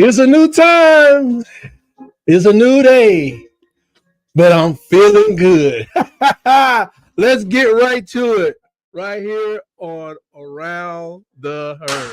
It's a new time. It's a new day. But I'm feeling good. Let's get right to it. Right here on Around the Herd.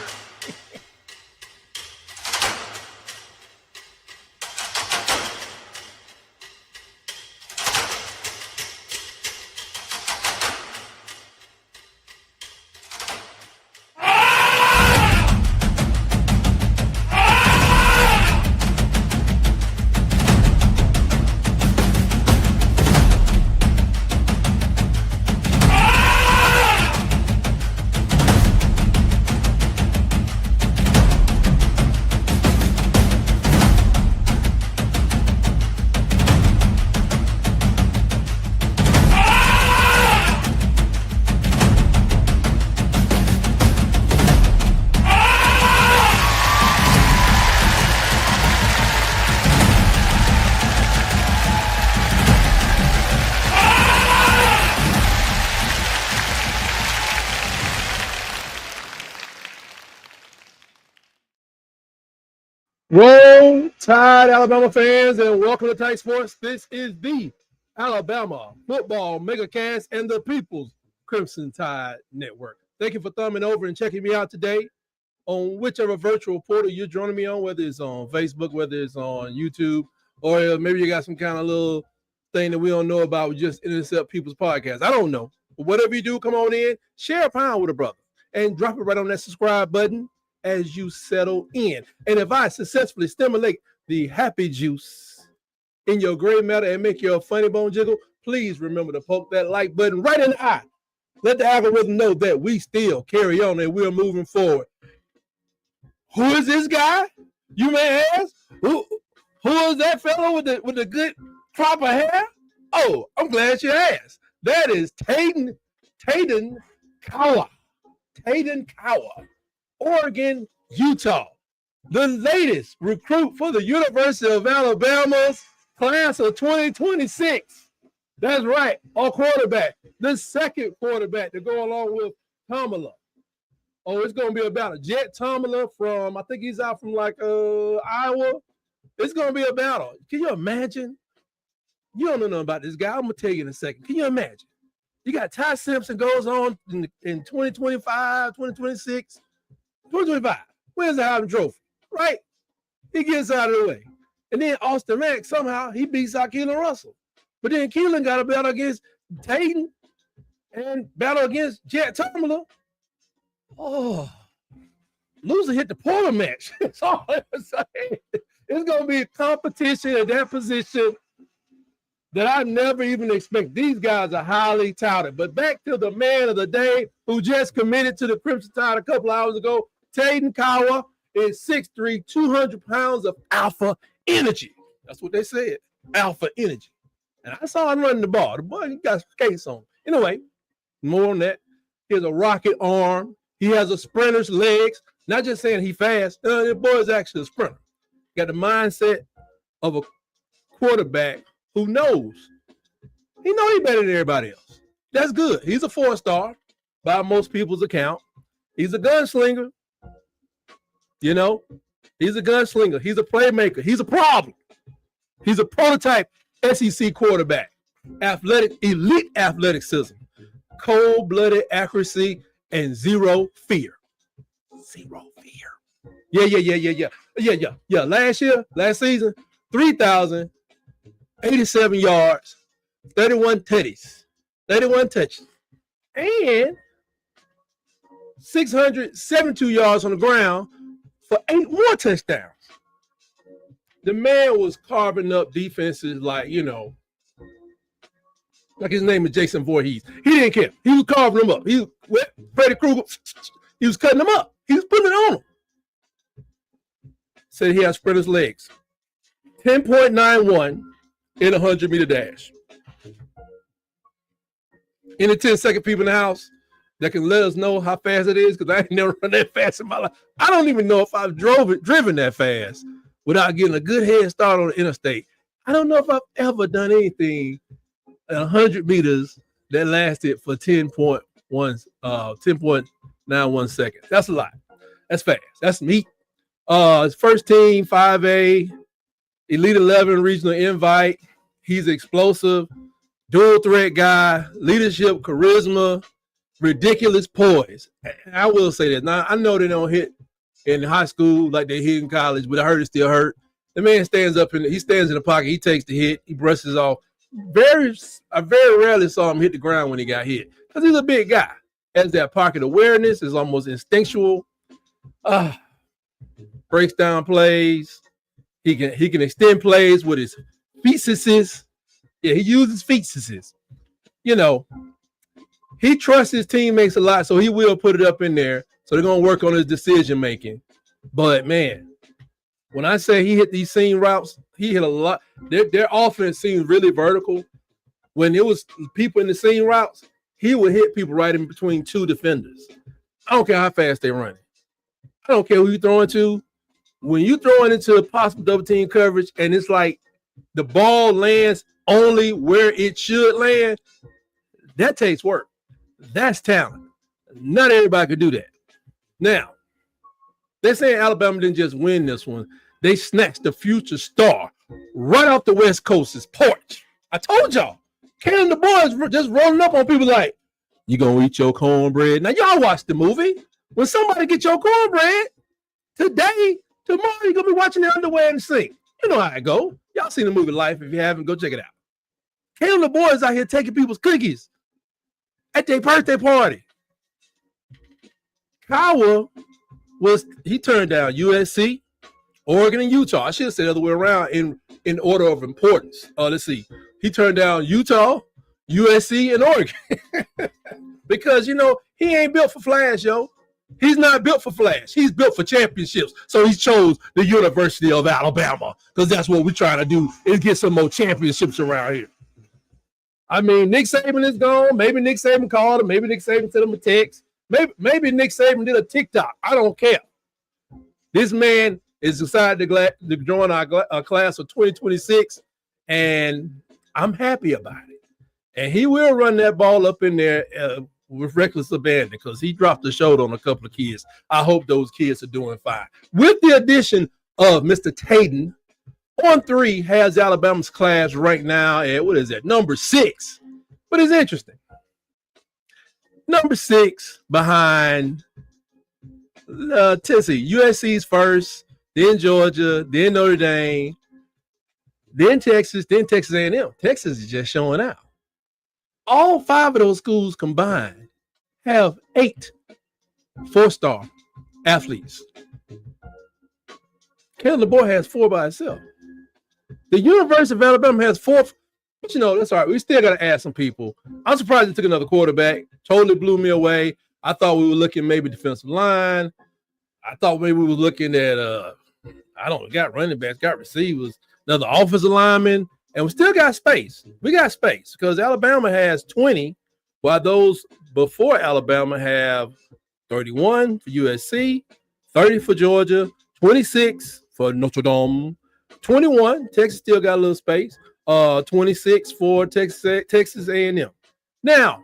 Roll Tide, Alabama fans, and welcome to Tide Sports. This is the Alabama Football Megacast and the People's Crimson Tide Network. Thank you for thumbing over and checking me out today on whichever virtual portal you're joining me on, whether it's on Facebook, whether it's on YouTube, or maybe you got some kind of little thing that we don't know about. We just intercept people's podcasts. I don't know. But whatever you do, come on in, share a pound with a brother, and drop it right on that subscribe button as you settle in. And if I successfully stimulate the happy juice in your gray matter and make your funny bone jiggle, please remember to poke that like button right in the eye. Let the algorithm know that we still carry on and we're moving forward. Who is this guy? You may ask. Who is that fellow with the good crop of hair? Oh, I'm glad you asked. That is Taden Kawa. Taden Kawa. Oregon, Utah. The latest recruit for the University of Alabama's class of 2026. That's right, a quarterback. The second quarterback to go along with Tomala. Oh, it's going to be about a Jet Tomala from, I think he's out from like Iowa. It's going to be a battle. Can you imagine? You don't know nothing about this guy. I'm going to tell you in a second. Can you imagine? You got Ty Simpson goes on in 2025, 2026, 2025. Where's the Heisman Trophy? Right? He gets out of the way. And then Austin Mack, somehow, he beats out Keelan Russell. But then Keelan got a battle against Tayton and battle against Jet Tomala. Oh, loser hit the Porter match. That's all I'm saying. It's going to be a competition at that position that I never even expect. These guys are highly touted. But back to the man of the day who just committed to the Crimson Tide a couple hours ago, Tayden Kawa is 6'3", 200 pounds of alpha energy. That's what they said, alpha energy. And I saw him running the ball. The boy, he got skates on. Anyway, more on that. He has a rocket arm. He has a sprinter's legs. Not just saying he fast. The boy is actually a sprinter. Got the mindset of a quarterback who knows. He knows he's better than everybody else. That's good. He's a 4-star by most people's account. He's a gunslinger. You know, he's a gunslinger. He's a playmaker. He's a problem. He's a prototype SEC quarterback. Athletic, elite athleticism. Cold-blooded accuracy and zero fear. Zero fear. Yeah. Last season, 3,087 yards, 31 touches, and 672 yards on the ground for 8 more touchdowns. The man was carving up defenses like, like his name is Jason Voorhees. He didn't care. He was carving them up. Freddy Krueger, he was cutting them up. He was putting it on them. Said he has sprinter's legs. 10.91 in a 100-meter dash. Any 10-second people in the house that can let us know how fast it is, because I ain't never run that fast in my life. I don't even know if I've driven that fast without getting a good head start on the interstate. I don't know if I've ever done anything at 100 meters that lasted for 10.91 seconds. That's a lot. That's fast. That's neat. First team, 5A, Elite 11 regional invite. He's explosive, dual threat guy, leadership, charisma, ridiculous poise. I will say that. Now, I know they don't hit in high school like they hit in college, but I heard it still hurt. The man stands in the pocket. He takes the hit. He brushes off. I very rarely saw him hit the ground when he got hit because he's a big guy. Has that pocket awareness, is almost instinctual. Breaks down plays. He can extend plays with his fetuses. Yeah, he uses fetuses. He trusts his teammates a lot, so he will put it up in there. So they're gonna work on his decision making. But man, when I say he hit these seam routes, he hit a lot. Their offense seems really vertical. When it was people in the seam routes, he would hit people right in between 2 defenders. I don't care how fast they're running. I don't care who you're throwing to. When you throwing into a possible double team coverage and it's like the ball lands only where it should land, that takes work. That's talent. Not everybody could do that. Now, they're saying Alabama didn't just win this one. They snatched the future star right off the West Coast's porch. I told y'all. Kalen Deboer'S just rolling up on people like, you gonna eat your cornbread. Now, y'all watch the movie. When somebody get your cornbread, today, tomorrow, you're going to be watching the underwear and sink. You know how it go. Y'all seen the movie Life. If you haven't, go check it out. Kalen Deboer'S out here taking people's cookies at their birthday party. Kawa he turned down USC, Oregon, and Utah. I should have said the other way around in order of importance. Let's see. He turned down Utah, USC, and Oregon. Because, he ain't built for flash, yo. He's not built for flash. He's built for championships. So he chose the University of Alabama because that's what we're trying to do is get some more championships around here. I mean, Nick Saban is gone. Maybe Nick Saban called him. Maybe Nick Saban sent him a text. Maybe Nick Saban did a TikTok. I don't care. This man is decided to join our class of 2026, and I'm happy about it. And he will run that ball up in there with reckless abandon because he dropped the shoulder on a couple of kids. I hope those kids are doing fine. With the addition of Mr. Taden, on 3 has Alabama's class right now at, what is that, number 6. But it's interesting. Number 6 behind Tennessee. USC's first, then Georgia, then Notre Dame, then Texas A&M. Texas is just showing out. All 5 of those schools combined have 8 4-star athletes. Caleb Deboer has 4 by itself. The University of Alabama has 4. But that's all right. We still got to add some people. I'm surprised they took another quarterback. Totally blew me away. I thought we were looking maybe defensive line. I thought maybe we were looking at, got running backs, got receivers, another offensive lineman, and we still got space. We got space because Alabama has 20, while those before Alabama have 31 for USC, 30 for Georgia, 26 for Notre Dame, 21. Texas still got a little space. 26 for Texas A&M. Now,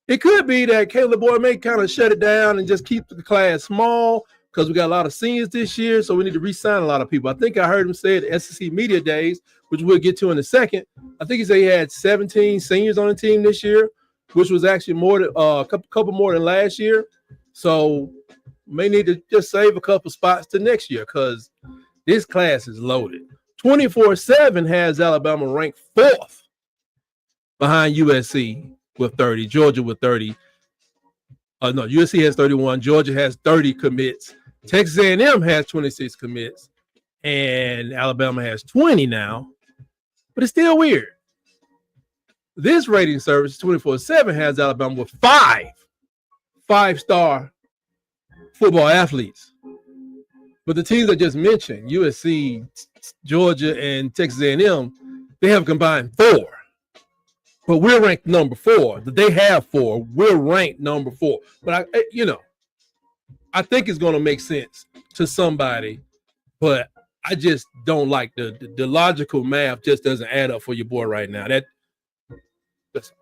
it could be that Caleb Deboer may kind of shut it down and just keep the class small because we got a lot of seniors this year, so we need to re-sign a lot of people. I think I heard him say at the SEC Media Days, which we'll get to in a second. I think he said he had 17 seniors on the team this year, which was actually more than a couple more than last year. So may need to just save a couple spots to next year because this class is loaded. 24/7 has Alabama ranked 4th behind USC with 30, Georgia with 30. USC has 31, Georgia has 30 commits, Texas A&M has 26 commits, and Alabama has 20 now. But it's still weird. This rating service, 24/7, has Alabama with 5 5-star football athletes. But the teams I just mentioned, USC, Georgia, and Texas A&M, they have combined 4. But we're ranked number 4. They have 4. We're ranked number 4. But I think it's going to make sense to somebody. But I just don't like the logical math. Just doesn't add up for your boy right now. Let's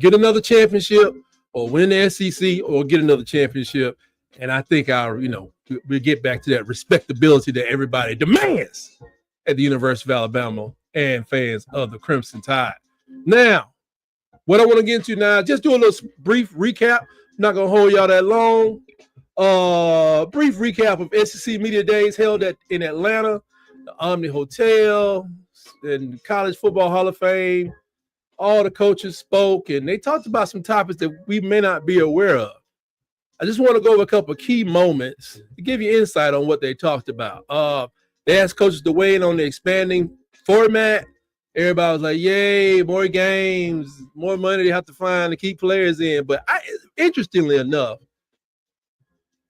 get another championship, or win the SEC, or get another championship. And I think we'll get back to that respectability that everybody demands at the University of Alabama and fans of the Crimson Tide. Now, what I want to get into now, just do a little brief recap. I'm not going to hold y'all that long. Brief recap of SEC Media Days held in Atlanta, the Omni Hotel, and College Football Hall of Fame. All the coaches spoke, and they talked about some topics that we may not be aware of. I just want to go over a couple of key moments to give you insight on what they talked about. They asked coaches to weigh in on the expanding format. Everybody was like, yay, more games, more money they have to find to keep players in. But interestingly enough,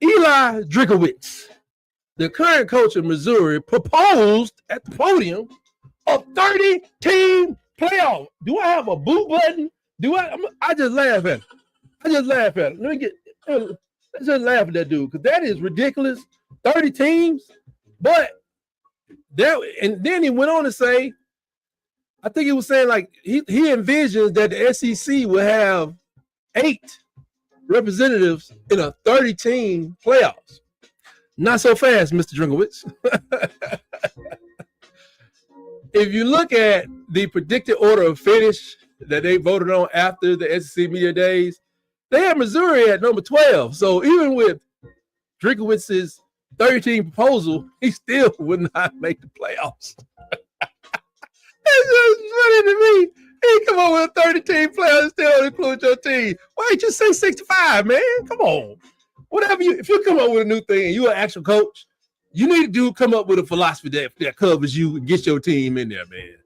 Eli Drinkwitz, the current coach of Missouri, proposed at the podium a 30-team playoff. Do I have a boo button? I just laugh at it. Let's just laugh at that dude because that is ridiculous. 30 teams, but and then he went on to say, I think he was saying like he envisions that the SEC will have 8 representatives in a 30-team playoffs. Not so fast, Mr. Drinkwitz. If you look at the predicted order of finish that they voted on after the SEC Media Days, they have Missouri at number 12. So even with Drinkwitz's 30-team proposal, he still would not make the playoffs. It's just funny to me. He come up with a 30-team playoff and still include your team. Why ain't you say 65, man? Come on. If you come up with a new thing and you're an actual coach, you need to come up with a philosophy that covers you and gets your team in there, man.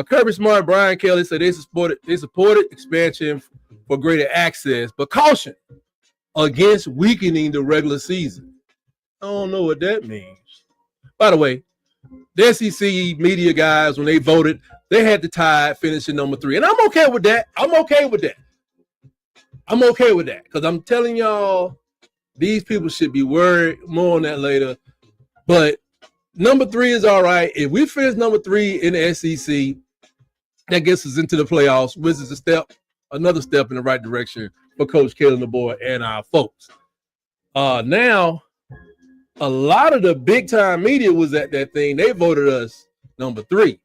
Kirby Smart, Brian Kelly said they supported expansion for greater access, but caution against weakening the regular season. I don't know what that means. By the way, the SEC media guys, when they voted, they had the Tide finishing number 3. And I'm okay with that. I'm okay with that because I'm telling y'all, these people should be worried. More on that later. But number 3 is all right. If we finish number 3 in the SEC, that gets us into the playoffs, which is another step in the right direction for Coach Kalen DeBoer and our folks. Now, a lot of the big-time media was at that thing. They voted us number 3.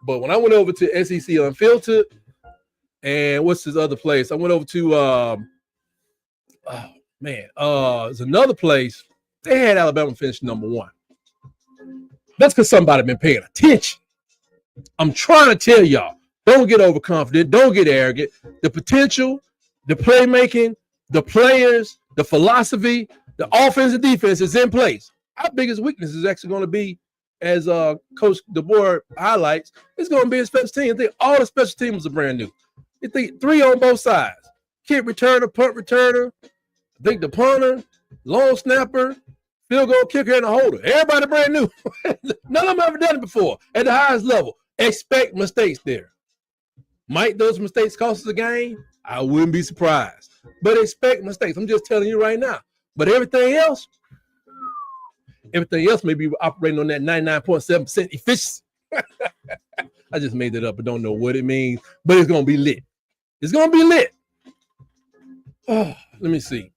But when I went over to SEC Unfiltered, and what's this other place? I went over to, there's another place. They had Alabama finish number 1. That's because somebody been paying attention. I'm trying to tell y'all, don't get overconfident. Don't get arrogant. The potential, the playmaking, the players, the philosophy, the offense and defense is in place. Our biggest weakness is actually going to be, as Coach DeBoer highlights, it's going to be a special team. I think all the special teams are brand new. I think 3 on both sides. Kick returner, punt returner, I think the punter, long snapper, field goal kicker, and a holder. Everybody brand new. None of them ever done it before at the highest level. Expect mistakes there. Might those mistakes cost us a game? I wouldn't be surprised. But expect mistakes. I'm just telling you right now. But everything else may be operating on that 99.7% efficiency. I just made that up, but don't know what it means. But it's going to be lit. It's going to be lit. Oh, let me see.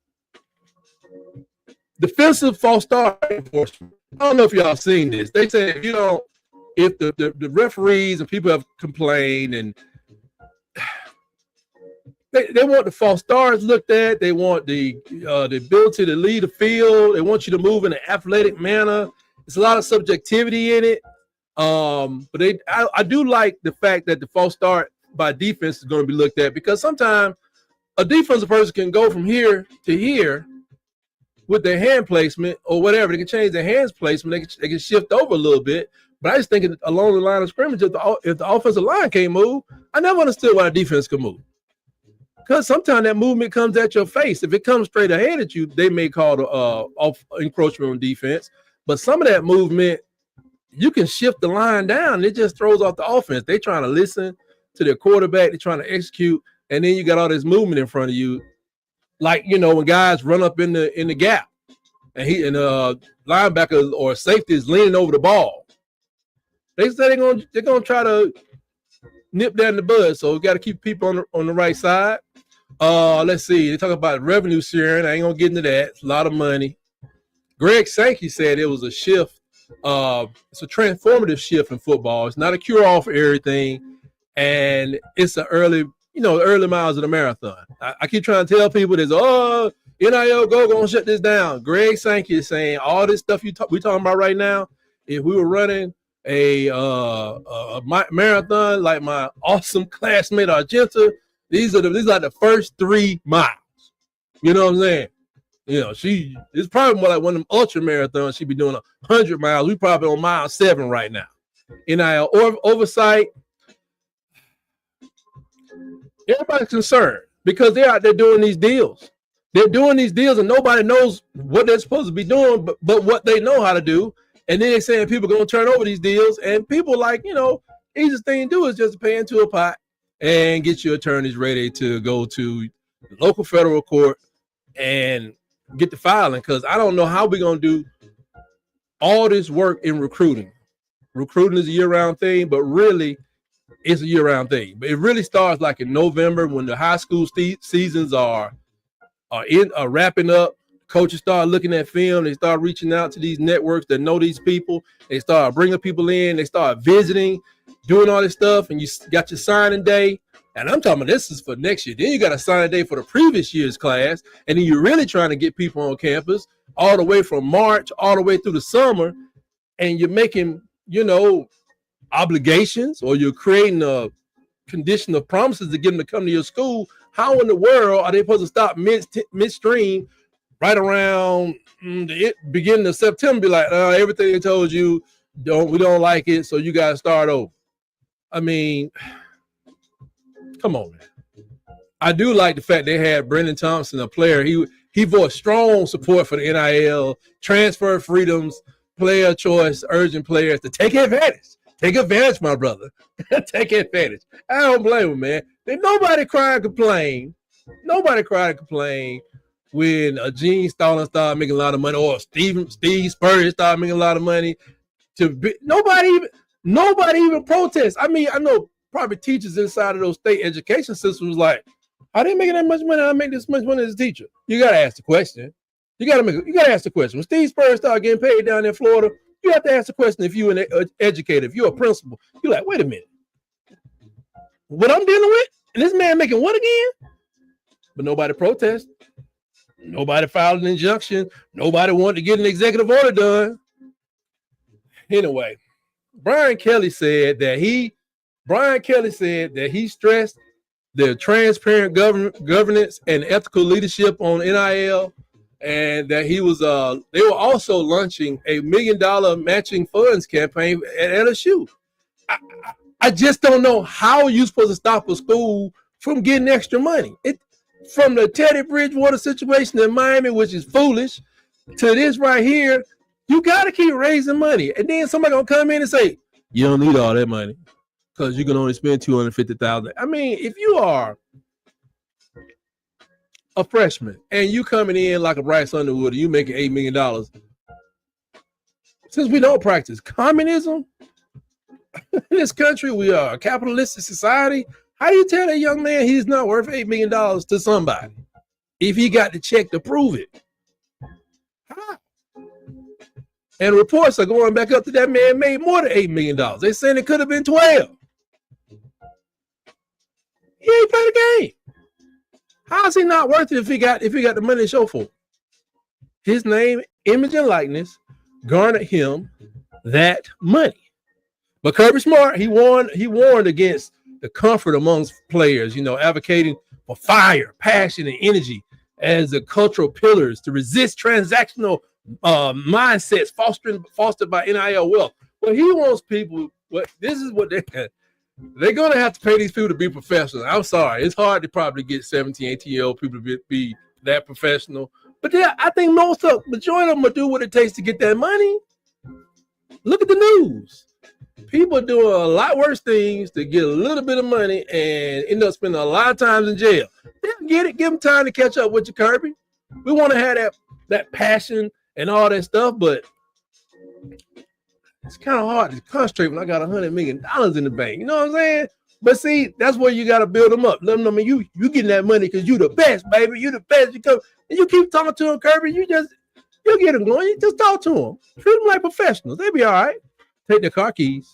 Defensive false start enforcement. I don't know if y'all seen this. They say if the referees and people have complained and they want the false starts looked at. They want the ability to lead the field. They want you to move in an athletic manner. There's a lot of subjectivity in it. But I do like the fact that the false start by defense is going to be looked at, because sometimes a defensive person can go from here to here with their hand placement or whatever. They can change their hands placement. They can shift over a little bit. But I just think along the line of scrimmage, if the offensive line can't move, I never understood why the defense could move. Because sometimes that movement comes at your face. If it comes straight ahead at you, they may call off encroachment on defense. But some of that movement, you can shift the line down, and it just throws off the offense. They're trying to listen to their quarterback. They're trying to execute, and then you got all this movement in front of you. Like, when guys run up in the gap, and linebacker or safety is leaning over the ball. They say they're gonna try to nip that in the bud. So we got to keep people on the right side. Let's see. They talk about revenue sharing. I ain't gonna get into that. It's a lot of money. Greg Sankey said it was a shift. It's a transformative shift in football. It's not a cure-all for everything, and it's an early miles of the marathon. I keep trying to tell people this. NIL gonna shut this down. Greg Sankey is saying all this stuff we talking about right now. If we were running a marathon like my awesome classmate Argenta, these are the first 3 miles. You know what I'm saying? It's probably more like one of them ultra marathons. She be doing 100 miles. We probably on mile 7 right now. NIL oversight. Everybody's concerned because they're out there doing these deals. They're doing these deals and nobody knows what they're supposed to be doing, but what they know how to do. And then they're saying people are going to turn over these deals, and people easiest thing to do is just pay into a pot and get your attorneys ready to go to the local federal court and get the filing, because I don't know how we're going to do all this work in recruiting. Recruiting is a year-round thing, but really it's a year-round thing. But it really starts like in November when the high school seasons are wrapping up. Coaches start looking at film. They start reaching out to these networks that know these people. They start bringing people in. They start visiting, doing all this stuff, and you got your signing day. And I'm talking about this is for next year. Then you got a signing day for the previous year's class, and then you're really trying to get people on campus all the way from March all the way through the summer, and you're making, obligations, or you're creating a condition of promises to get them to come to your school. How in the world are they supposed to stop midstream right around the beginning of September? Be like, everything they told you, we don't like it, so you got to start over. I mean, come on, man. I do like the fact they had Brendan Thompson, a player. He voiced strong support for the NIL, transfer freedoms, player choice, urging players to take advantage. Take advantage, my brother. Take advantage. I don't blame him, man. There's nobody cry and complain Nobody cried and complained when Gene Stallings started making a lot of money, or Steve Spurrier started making a lot of money. Nobody even protests. I mean, I know probably teachers inside of those state education systems was like, "How they making that much money? I make this much money as a teacher." You gotta ask the question. You gotta ask the question. When Steve Spurrier started getting paid down in Florida, you have to ask the question. If you're an educator, if you're a principal, you're like, "Wait a minute, what I'm dealing with? And this man making what again?" But nobody protested. Nobody filed an injunction. Nobody wanted to get an executive order done. Anyway, Brian Kelly said that he stressed the transparent governance and ethical leadership on NIL, and that he was they were also launching a $1 million matching funds campaign at LSU. I just don't know how you're supposed to stop a school from getting extra money. From the Teddy Bridgewater situation in Miami, which is foolish, to this right here, you got to keep raising money. And then somebody going to come in and say, you don't need all that money because you can only spend $250,000. I mean, if you are a freshman and you coming in like a Bryce Underwood and you making $8 million, since we don't practice communism in this country, we are a capitalistic society. How do you tell a young man he's not worth $8 million to somebody if he got the check to prove it? How? And reports are going back up to that man made more than $8 million. They're saying it could have been 12. He ain't played the game. How is he not worth it if he got the money to show for it? His name, image, and likeness garnered him that money. But Kirby Smart, he warned against the comfort amongst players, advocating for fire, passion, and energy as the cultural pillars to resist transactional mindsets fostered by NIL wealth. Well, he wants people. This is what they're going to have to pay these people to be professional. I'm sorry, it's hard to probably get 17, 18-year-old people to be that professional. But I think majority of them will do what it takes to get that money. Look at the news. People are doing a lot worse things to get a little bit of money and end up spending a lot of times in jail. They'll get it. Give them time to catch up with you, Kirby. We want to have that passion and all that stuff, but it's kind of hard to concentrate when I got $100 million in the bank. You know what I'm saying? But see, that's where you got to build them up. Let them know, man, you getting that money because you the best, baby. You the best. You come and you keep talking to them, Kirby. You'll get them going. You just talk to them. Treat them like professionals. They'll be all right. Take their car keys.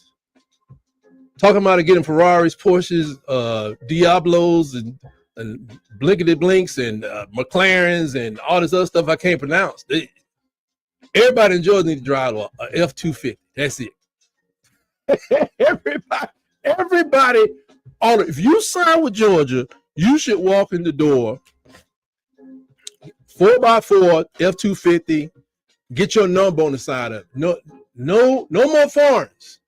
Talking about it, getting Ferraris, Porsches, Diablos, and Blinkety Blinks, and McLarens, and all this other stuff I can't pronounce. Everybody in Georgia need to drive a F-250. That's it. Everybody. If you sign with Georgia, you should walk in the door, 4x4 F-250. Get your number on the side of it. No more foreigns.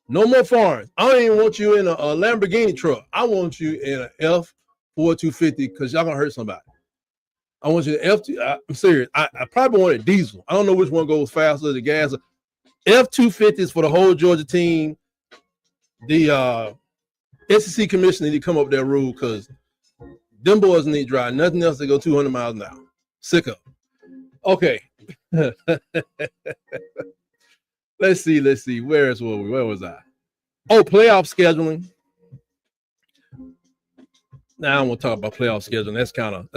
No more foreigns. I don't even want you in a Lamborghini truck. I want you in an F-250 because y'all gonna hurt somebody. I want you to F2. I'm serious. I probably want a diesel. I don't know which one goes faster, the gas. F-250s for the whole Georgia team. The SEC commission need to come up with that rule because them boys need to drive nothing else to go 200 miles an hour. Sick of. Okay. Let's see. Where was I? Oh, playoff scheduling. Now I don't want to talk about playoff scheduling. That's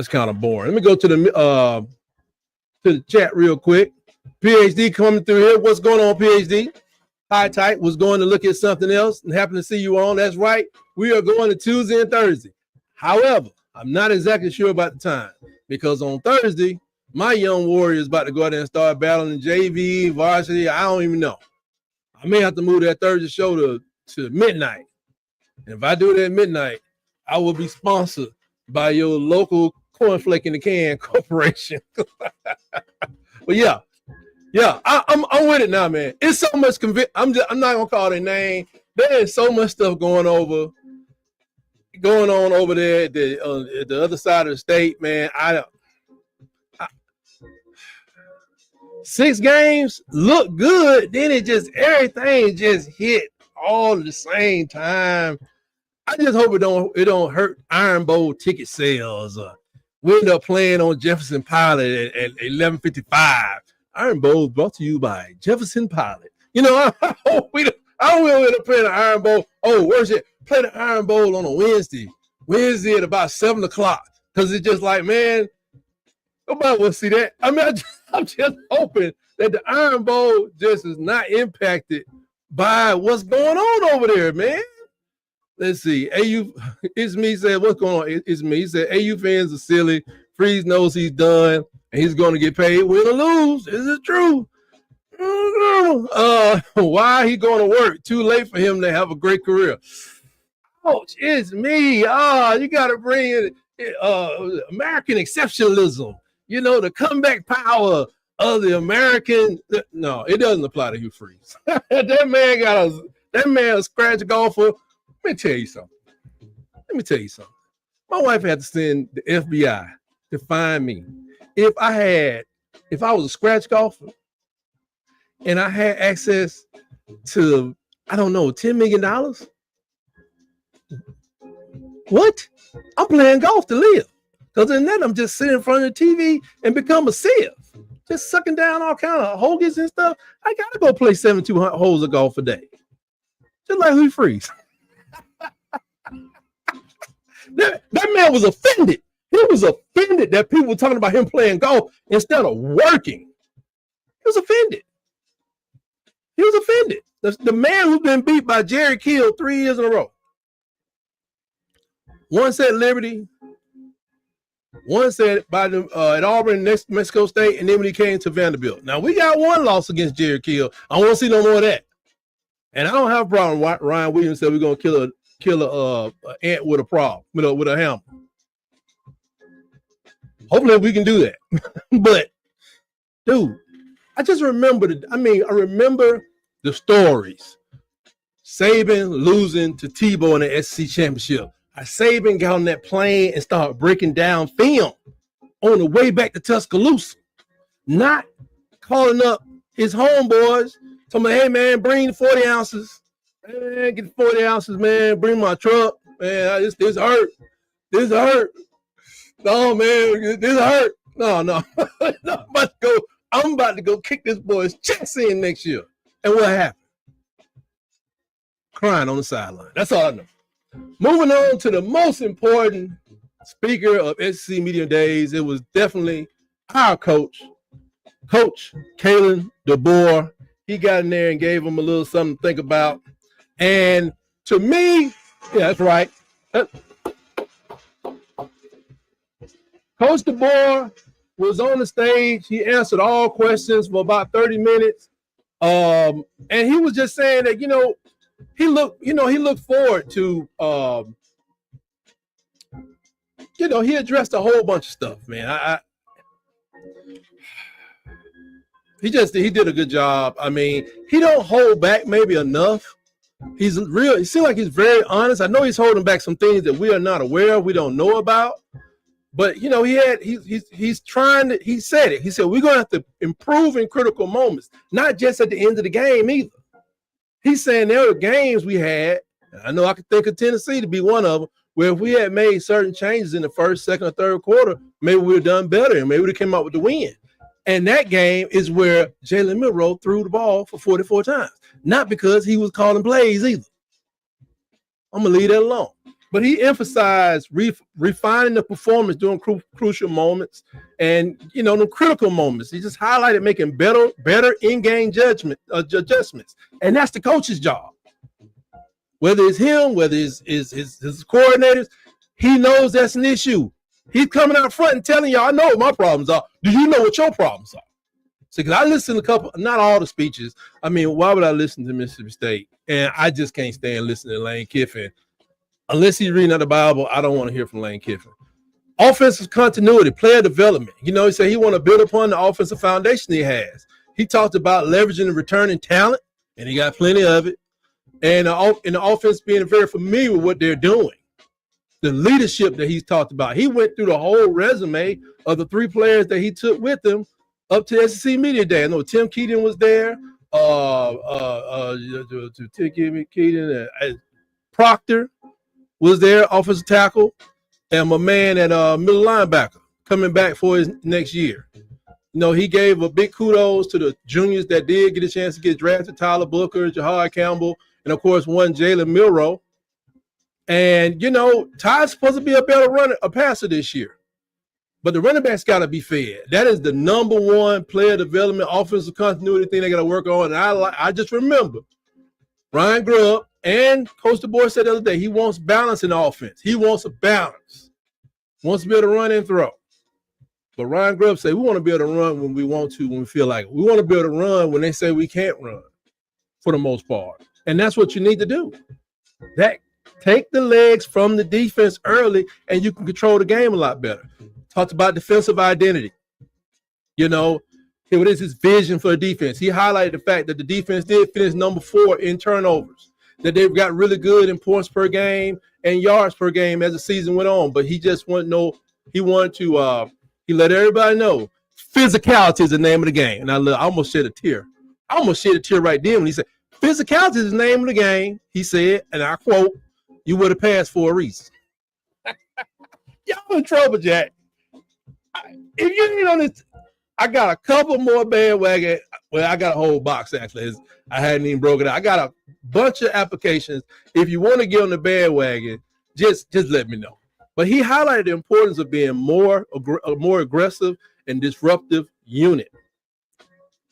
kind of boring. Let me go to the chat real quick. PhD coming through here. What's going on, PhD? Hi, tight. Was going to look at something else and happen to see you on. That's right. We are going to Tuesday and Thursday. However, I'm not exactly sure about the time because on Thursday, my young warrior is about to go out there and start battling JV, varsity. I don't even know. I may have to move that Thursday show to midnight. And if I do it at midnight, I will be sponsored by your local cornflake in the can corporation. But yeah, I'm with it now, man. It's so much I'm not gonna call their name. There is so much stuff going on over there at the other side of the state, man. 6 games look good, then everything just hit all at the same time. I just hope it don't hurt Iron Bowl ticket sales. We end up playing on Jefferson Pilot at 11:55. Iron Bowl brought to you by Jefferson Pilot. You know, I hope I don't end up playing the Iron Bowl. Oh, where's it? Play the Iron Bowl on a Wednesday at about 7:00, because it's just like, man, nobody will see that. I mean, I'm just hoping that the Iron Bowl just is not impacted by what's going on over there, man. Let's see. AU, it's me said, what's going on? It's me. He said, AU fans are silly. Freeze knows he's done, and he's going to get paid win or lose. Is it true? Why he going to work? Too late for him to have a great career. Coach, it's me. You got to bring in American exceptionalism. You know, the comeback power of the American. No, it doesn't apply to Hugh Freeze. that man a scratch golfer. Let me tell you something. My wife had to send the FBI to find me. If I was a scratch golfer and I had access to, I don't know, $10 million, what? I'm playing golf to live. Because in that, I'm just sitting in front of the TV and become a sieve. Just sucking down all kind of hoagies and stuff. I got to go play 72 holes of golf a day. Just like Hugh Freeze. That man was offended. He was offended that people were talking about him playing golf instead of working. He was offended. The man who's been beat by Jerry Kill 3 years in a row. Once at Liberty, once at Auburn, Mexico State, and then when he came to Vanderbilt. Now, we got one loss against Jerry Kill. I want to see no more of that. And I don't have a problem. Ryan Williams said we're going to kill a ant with a prop, with a hammer. Hopefully we can do that. But, dude, I just remember I remember the stories. Saban losing to Tebow in the SEC championship. Saban got on that plane and started breaking down film on the way back to Tuscaloosa. Not calling up his homeboys, telling them, hey, man, bring 40 ounces. Man, get 40 ounces, man. Bring my truck. Man, this hurt. This hurt. No, man, this hurt. No. I'm about to go kick this boy's chest in next year. And what happened? Crying on the sideline. That's all I know. Moving on to the most important speaker of SEC Media Days, it was definitely our coach, Coach Kalen Deboer. He got in there and gave him a little something to think about. And to me, yeah, that's right. Coach Deboer was on the stage. He answered all questions for about 30 minutes. And he was just saying that, he looked forward to, he addressed a whole bunch of stuff, man. He did a good job. I mean, he don't hold back maybe enough. He seems like he's very honest. I know he's holding back some things that we are not aware of, we don't know about. But, he's trying to, he said it. He said, we're going to have to improve in critical moments, not just at the end of the game either. He's saying there were games we had, and I know I could think of Tennessee to be one of them, where if we had made certain changes in the first, second, or third quarter, maybe we would have done better and maybe we would have come out with the win. And that game is where Jalen Milroe threw the ball for 44 times. Not because he was calling plays either. I'm going to leave that alone. But he emphasized refining the performance during crucial moments and, the critical moments. He just highlighted making better in-game adjustments. And that's the coach's job. Whether it's him, whether it's his coordinators, he knows that's an issue. He's coming out front and telling y'all, I know what my problems are. Do you know what your problems are? So, because I listened to not all the speeches. I mean, why would I listen to Mississippi State? And I just can't stand listening to Lane Kiffin. Unless he's reading out the Bible, I don't want to hear from Lane Kiffin. Offensive continuity, player development. He said he want to build upon the offensive foundation he has. He talked about leveraging and returning talent, and he got plenty of it. And the offense being very familiar with what they're doing. The leadership that he's talked about. He went through the whole resume of the 3 players that he took with him up to SEC Media Day. I know Tim Keaton was there. Tim Keaton, Proctor. was their offensive tackle, and my man at middle linebacker coming back for his next year. He gave a big kudos to the juniors that did get a chance to get drafted: Tyler Booker, Jahad Campbell, and of course one Jalen Milroe. And Todd's supposed to be a better passer this year. But the running backs got to be fed. That is the number one player development, offensive continuity thing they got to work on. And I just remember Ryan Grubb and Coach Deboer'S said the other day, he wants balance in the offense. He wants a balance. Wants to be able to run and throw. But Ryan Grubb said, we want to be able to run when we want to, when we feel like it. We want to be able to run when they say we can't run, for the most part. And that's what you need to do. Take the legs from the defense early, and you can control the game a lot better. Talked about defensive identity. What is his vision for the defense? He highlighted the fact that the defense did finish number 4 in turnovers, that they've got really good in points per game and yards per game as the season went on. But he just he let everybody know physicality is the name of the game. And I almost shed a tear. I almost shed a tear right then when he said, physicality is the name of the game. He said, and I quote, you would have passed for a reason. Y'all in trouble, Jack. If you ain't on this, I got a couple more bandwagon. Well, I got a whole box, actually. I hadn't even broken it. I got a bunch of applications. If you want to get on the bandwagon, just let me know. But he highlighted the importance of being a more aggressive and disruptive unit,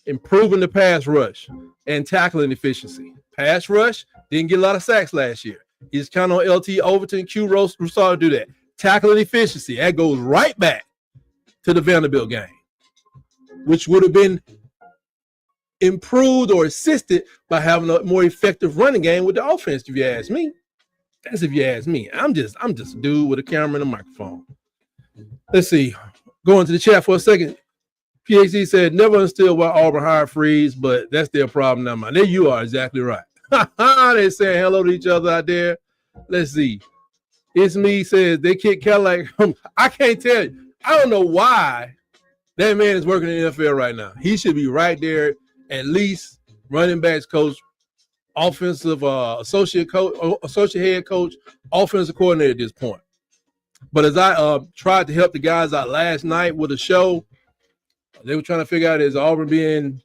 improving the pass rush and tackling efficiency. Pass rush didn't get a lot of sacks last year. He's counting on LT Overton, Q Rousseau to do that. Tackling efficiency, that goes right back to the Vanderbilt game, which would have been improved or assisted by having a more effective running game with the offense, if you ask me. That's if you ask me. I'm just a dude with a camera and a microphone. Let's see. Going to the chat for a second. PhD said, never understood why Auburn hired Freeze, but that's their problem now, man. There you are, exactly right. They're saying hello to each other out there. Let's see. It's me says they kick Cadillac. I can't tell you. I don't know why that man is working in the NFL right now. He should be right there, at least running backs coach, offensive associate head coach, offensive coordinator at this point. But as I tried to help the guys out last night with a show, they were trying to figure out, is Auburn being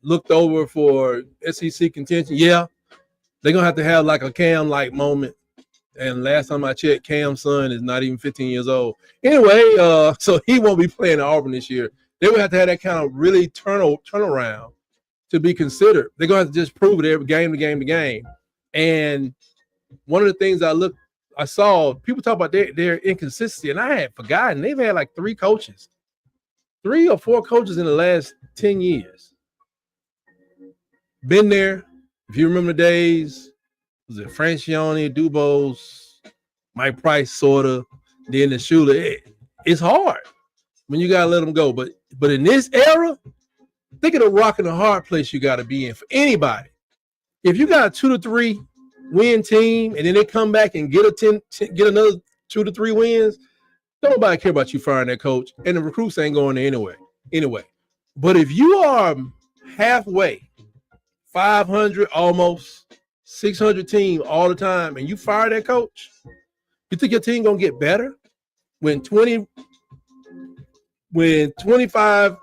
looked over for SEC contention? Yeah, they're going to have like a Cam-like moment. And last time I checked, Cam's son is not even 15 years old. Anyway, so he won't be playing at Auburn this year. They would have to have that kind of really turnaround to be considered. They're going to have to just prove it every game to game to game. And one of the things I saw, people talk about their inconsistency, and I had forgotten. They've had like 3 or 4 coaches in the last 10 years. Been there. If you remember the days, was it Francione, Deboer'S, Mike Price, sort of, then the Shula. It's hard when you got to let them go. But in this era, think of the rock and the hard place you got to be in for anybody. If you got a 2 to 3 win team and then they come back and get another 2 to 3 wins, don't nobody care about you firing that coach, and the recruits ain't going there anyway. But if you are halfway, 500 almost, 600 team all the time, and you fire that coach, you think your team gonna get better when 25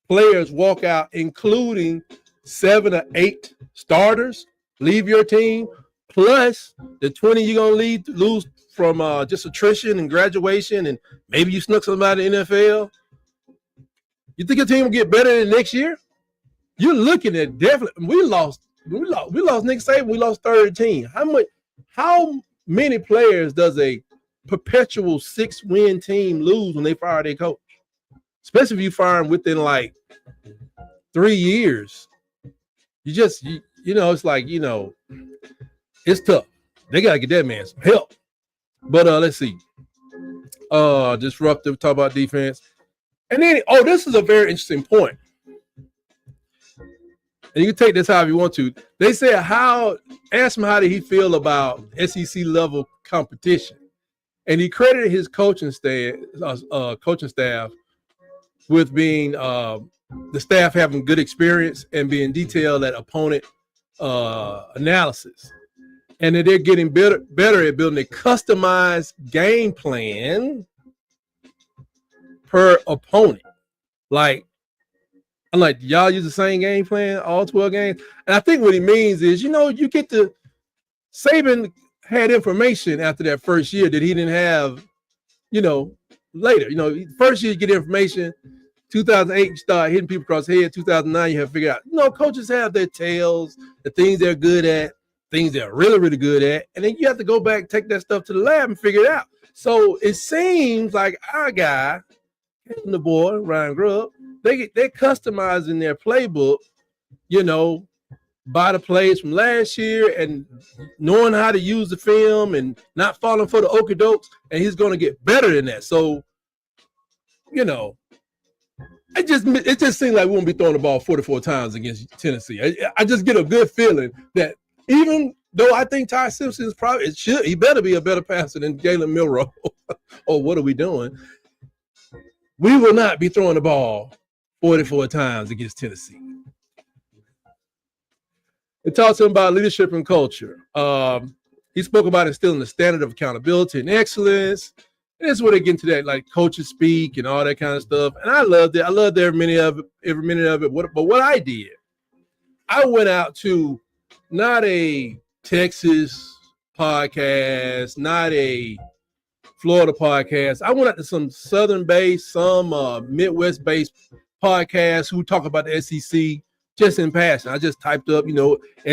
players walk out, including 7 or 8 starters, leave your team, plus the 20 you're gonna lose from just attrition and graduation, and maybe you snuck somebody in the NFL. You think your team will get better than next year? You're looking at definitely. We lost Nick Saban. We lost 13. How many players does a perpetual 6-win team lose when they fire their coach? Especially if you fire them within like 3 years. It's like, it's tough. They got to get that man some help. But let's see. Disruptive, talk about defense. And then, this is a very interesting point. And you can take this however you want to. They said, ask him how did he feel about SEC level competition. And he credited his coaching staff with being the staff having good experience and being detailed at opponent analysis. And then they're getting better at building a customized game plan per opponent. Like, I'm like, y'all use the same game plan, all 12 games? And I think what he means is, you get to Saban had information after that first year that he didn't have, later. First year you get information. 2008, you start hitting people across the head. 2009, you have to figure out, coaches have their tails, the things they're good at, things they're really, really good at. And then you have to go back, take that stuff to the lab and figure it out. So it seems like our guy, Deboer, Ryan Grubb, they're customizing their playbook, by the plays from last year and knowing how to use the film and not falling for the okey-dokes, and he's going to get better than that. So, it just seems like we won't be throwing the ball 44 times against Tennessee. I just get a good feeling that even though I think Ty Simpson is he better be a better passer than Jalen Milroe. Or what are we doing? We will not be throwing the ball 44 times against Tennessee. It talks to him about leadership and culture. He spoke about instilling the standard of accountability and excellence. And that's where they get into that, like coaches speak and all that kind of stuff. And I loved it. I loved every minute of it. But what I did, I went out to not a Texas podcast, not a Florida podcast. I went out to some Southern-based, some Midwest-based podcasts who talk about the SEC just in passing. I just typed up,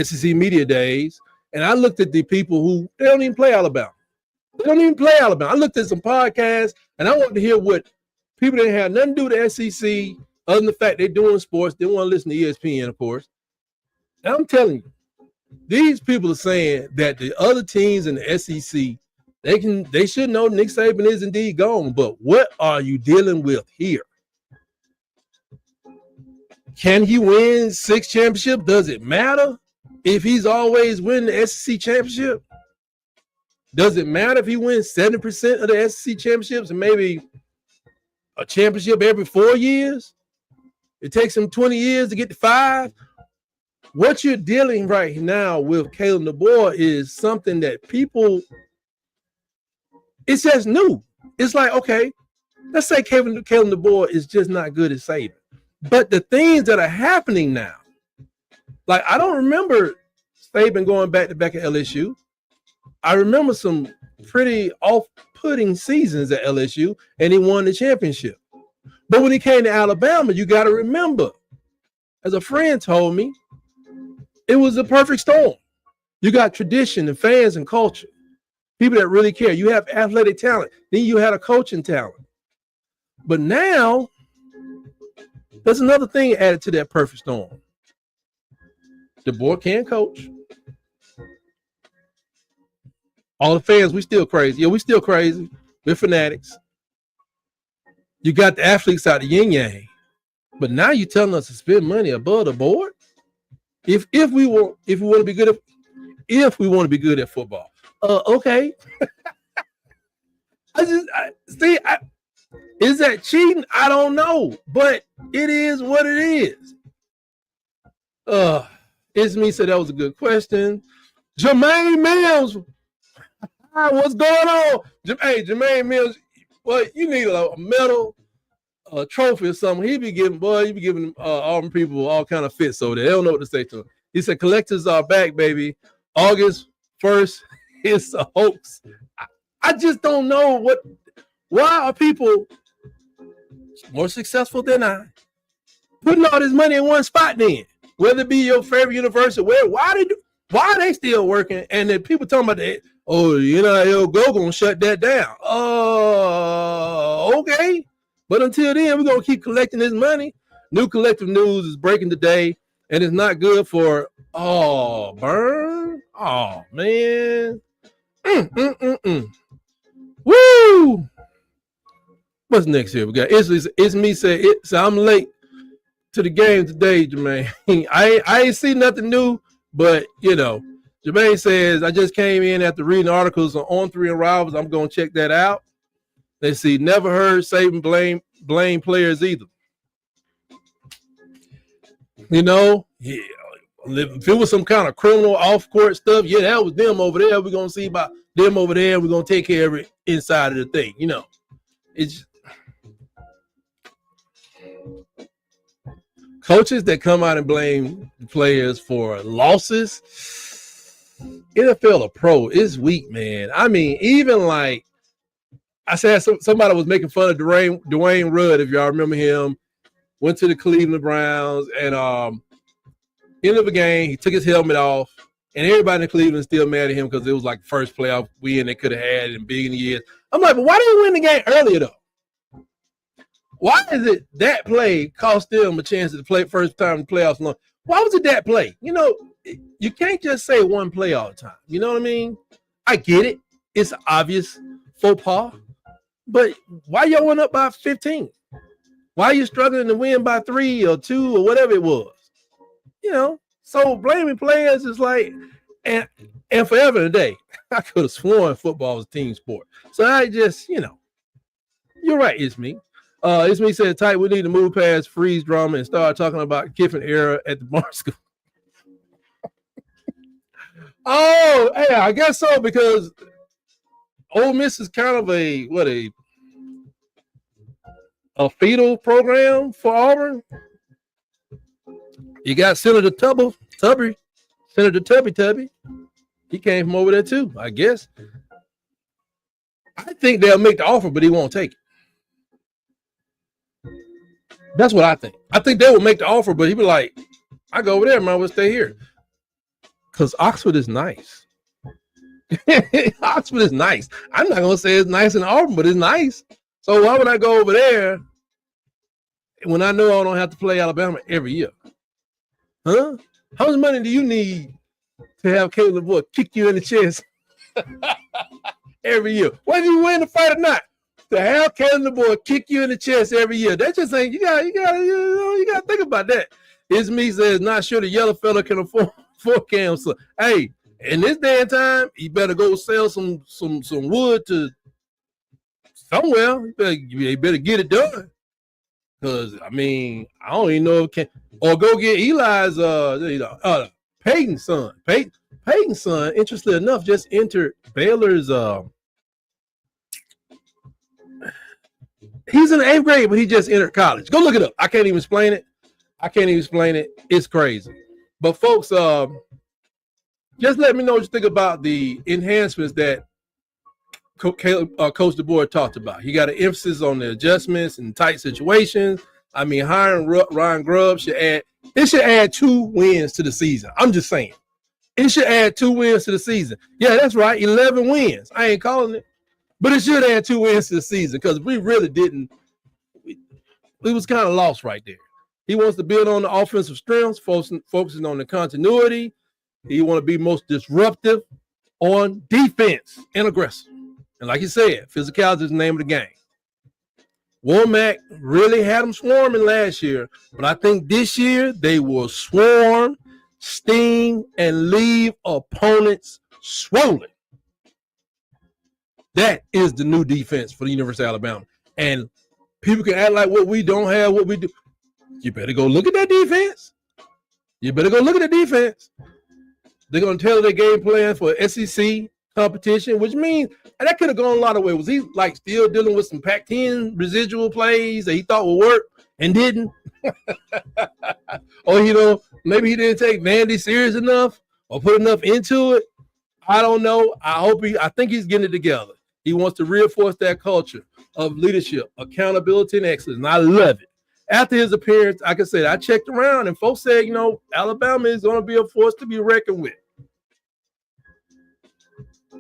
SEC Media Days, and I looked at the people who they don't even play Alabama. I looked at some podcasts, and I wanted to hear what people that have nothing to do with the SEC, other than the fact they're doing sports. They want to listen to ESPN, of course. And I'm telling you, these people are saying that the other teams in the SEC, they should know Nick Saban is indeed gone. But what are you dealing with here? Can he win 6 championships? Does it matter if he's always winning the SEC championship? Does it matter if he wins 70% of the SEC championships and maybe a championship every 4 years? It takes him 20 years to get to 5. What you're dealing right now with Caleb Deboer is something that people, it's just new. It's like, okay, let's say Caleb Deboer is just not good at Saban. But the things that are happening now, like I don't remember Saban going back-to-back at LSU. I remember some pretty off-putting seasons at LSU, and he won the championship. But when he came to Alabama, you got to remember, as a friend told me, it was a perfect storm. You got tradition and fans and culture, people that really care. You have athletic talent. Then you had a coaching talent. But now, there's another thing added to that perfect storm. Deboer can coach. All the fans, we still crazy. Yeah, we still crazy. We're fanatics. You got the athletes out of yin yang. But now you're telling us to spend money above the board? If we want to be good at football. Okay. Is that cheating? I don't know, but it is what it is. Isme said that was a good question. Jermaine Mills, what's going on? Hey, Jermaine Mills, well, you need a medal, a trophy or something. You be giving all them people all kind of fits over there. They don't know what to say to him. He said, collectors are back, baby. August 1st is a hoax. I just don't know why are people more successful than I putting all this money in one spot then? Whether it be your favorite university, why are they still working? And then people talking about that, NIL go gonna shut that down. Okay. But until then, we're gonna keep collecting this money. New collective news is breaking today, and it's not good for Burn. Oh man. Woo! What's next here? We got it's me say it. So I'm late to the game today, Jermaine. I ain't see nothing new, but Jermaine says I just came in after reading articles on 3 and Rivals. I'm gonna check that out. Let's see. Never heard Saban blame players either. Yeah. If it was some kind of criminal off-court stuff, yeah, that was them over there. We're going to see about them over there. We're going to take care of it inside of the thing. It's coaches that come out and blame players for losses. NFL or pro is weak, man. I mean, even like I said, somebody was making fun of Dwayne Rudd, if y'all remember him, went to the Cleveland Browns and end of the game, he took his helmet off, and everybody in Cleveland still mad at him because it was like the first playoff win they could have had in big in the years. I'm like, but why didn't he win the game earlier though? Why is it that play cost them a chance to play first time in the playoffs? Why was it that play? You can't just say one play all the time. You know what I mean? I get it. It's obvious faux pas. But why y'all went up by 15? Why are you struggling to win by 3 or 2 or whatever it was? So blaming players is like, and forever and a day, I could have sworn football was a team sport. So I just, you're right, it's me. It's me said, tight, we need to move past freeze drama and start talking about Kiffin era at the bar school. Oh, hey, I guess so, because Ole Miss is kind of a fetal program for Auburn. You got Senator Tubby. He came from over there too, I guess. I think they'll make the offer, but he won't take it. That's what I think. I think they will make the offer, but he'll be like, I go over there, man, we'll stay here. Because Oxford is nice. Oxford is nice. I'm not going to say it's nice in Auburn, but it's nice. So why would I go over there when I know I don't have to play Alabama every year? Huh? How much money do you need to have Caleb Boy kick you in the chest every year? Whether you win the fight or not, to have Caleb Boy kick you in the chest every year, that just ain't, you got to think about that. It's me says, not sure the yellow fella can afford Cam. So, hey, in this day and time, you better go sell some wood to somewhere. You better get it done. Because, I mean, I don't even know if can, or go get Eli's Peyton's son. Peyton's son, interestingly enough, just entered Baylor's he's in the 8th grade, but he just entered college. Go look it up. I can't even explain it. It's crazy. But folks, just let me know what you think about the enhancements that Coach Deboer talked about. He got an emphasis on the adjustments and tight situations. I mean, hiring Ryan Grubb should add 2 wins to the season. I'm just saying. It should add 2 wins to the season. Yeah, that's right. 11 wins. I ain't calling it. But it should add 2 wins to the season because we really didn't. We was kind of lost right there. He wants to build on the offensive strengths, focusing on the continuity. He want to be most disruptive on defense and aggressive. And like you said, physicality is the name of the game. Womack really had them swarming last year, but I think this year they will swarm, sting, and leave opponents swollen. That is the new defense for the University of Alabama. And people can act like what we don't have, what we do. You better go look at that defense. They're going to tell their game plan for SEC competition, which means that could have gone a lot of ways. Was he like still dealing with some Pac-10 residual plays that he thought would work and didn't? Or, maybe he didn't take Vandy serious enough or put enough into it. I don't know. I think he's getting it together. He wants to reinforce that culture of leadership, accountability, and excellence. And I love it. After his appearance, like I said, I checked around and folks said, Alabama is going to be a force to be reckoned with.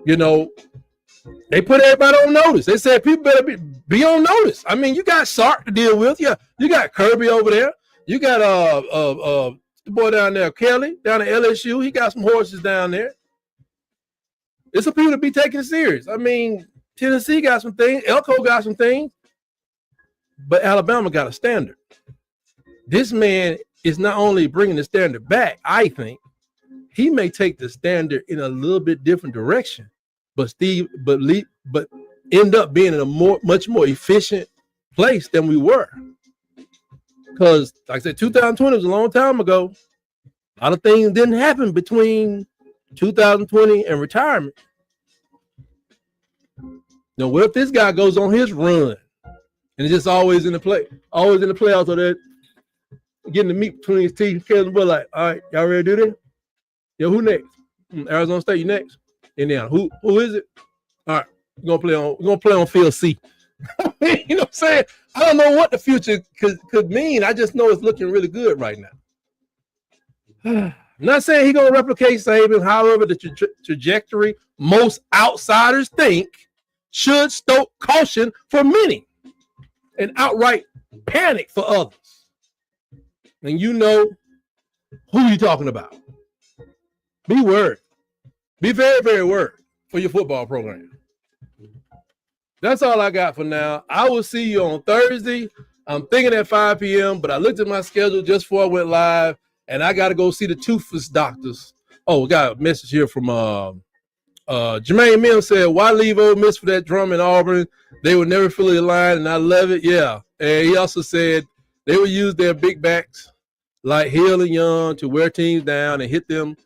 They put everybody on notice. They said people better be on notice. I mean, you got Sark to deal with. Yeah, you got Kirby over there. You got the boy down there, Kelly, down at LSU. He got some horses down there. It's some people to be taken serious. I mean, Tennessee got some things. Elko got some things. But Alabama got a standard. This man is not only bringing the standard back, I think, he may take the standard in a little bit different direction, but end up being in a much more efficient place than we were. Because, like I said, 2020 was a long time ago. A lot of things didn't happen between 2020 and retirement. Now, what if this guy goes on his run and it's just always in the playoffs, so that getting the meat between his teeth, but like, all right, y'all ready to do this? Yo, who next? Arizona State, you next? Indiana. Who is it? All right, we're gonna play on field C. You know what I'm saying? I don't know what the future could mean. I just know it's looking really good right now. I'm not saying he's going to replicate Saban. However, the trajectory most outsiders think should stoke caution for many and outright panic for others. And you know who you're talking about. Be worried. Be very, very worried for your football program. That's all I got for now. I will see you on Thursday. I'm thinking at 5 p.m., but I looked at my schedule just before I went live, and I got to go see the toothless doctors. Oh, we got a message here from Jermaine Mill said, why leave Ole Miss for that drum in Auburn? They were never fully aligned, and I love it. Yeah. And he also said they would use their big backs like Hill and Young to wear teams down and hit them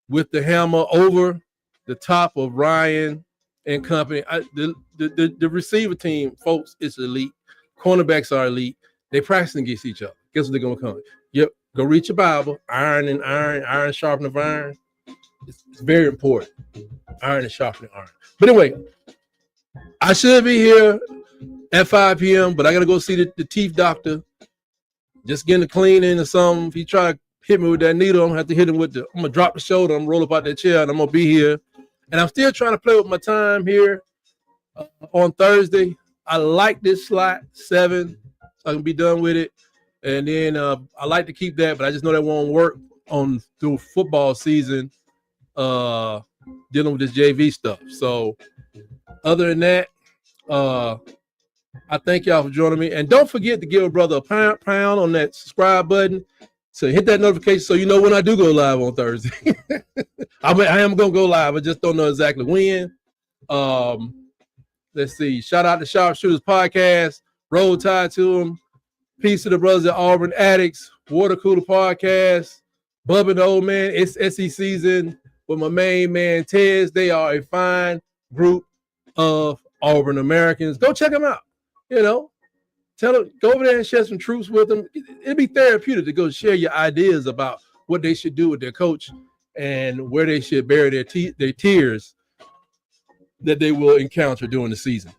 with the hammer over the top of Ryan and company. The receiver team, folks, is elite. Cornerbacks are elite. They practicing against each other. Guess what they're going to come? Yep, go read your Bible. Iron and iron, iron sharpening of iron. It's very important. Iron and sharpening iron. But anyway, I should be here at 5 p.m., but I got to go see the teeth doctor. Just getting the cleaning or something. If he try to hit me with that needle, I'm going to have to hit him with I'm going to drop the shoulder. I'm going to roll up out that chair, and I'm going to be here. And I'm still trying to play with my time here on Thursday. I like this slot, 7, so I can be done with it. And then I like to keep that, but I just know that won't work through football season dealing with this JV stuff. So other than that, I thank y'all for joining me. And don't forget to give a brother a pound on that subscribe button. So hit that notification so you know when I do go live on Thursday. I am going to go live. I just don't know exactly when. Let's see. Shout out to Sharpshooters Podcast. Roll Tide to them. Peace to the brothers at Auburn Addicts. Water Cooler Podcast. Bubba the Old Man. It's SEC season with my main man, Tez. They are a fine group of Auburn Americans. Go check them out. You know, tell them, go over there and share some truths with them. It'd be therapeutic to go share your ideas about what they should do with their coach and where they should bury their tears that they will encounter during the season.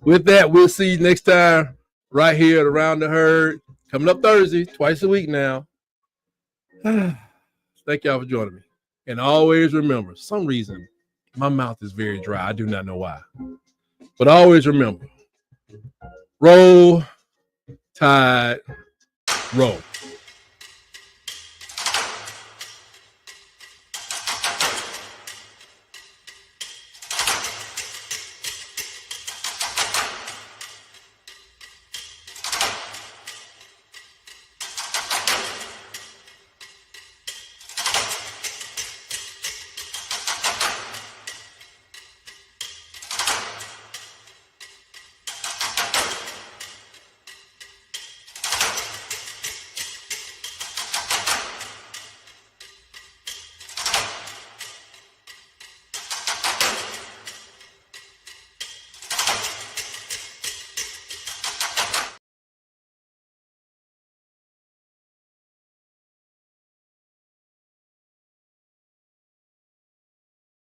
With that, we'll see you next time right here at Around the Herd. Coming up Thursday, twice a week now. Thank y'all for joining me. And always remember, for some reason, my mouth is very dry. I do not know why. But always remember, roll, tide, roll.